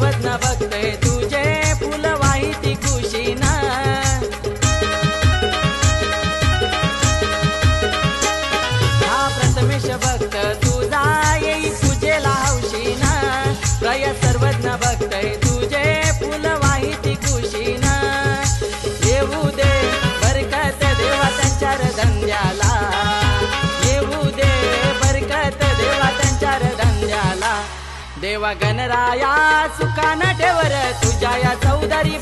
सर्वज्ञ बघतय तुझे फुल वाहिती खुशीन हा प्रथमेश भक्त तुझा येई पूजेला हौशीन प्रय सर्वज्ञ बघतय तुझे फुल वाहिती खुशीन येऊ दे बरकत देवा त्यांच्या धंद्याला येऊ दे बरकत देवा त्यांच्या धंद्याला देवा गणराया सुखान ठेवर तुझ्या या चौधरी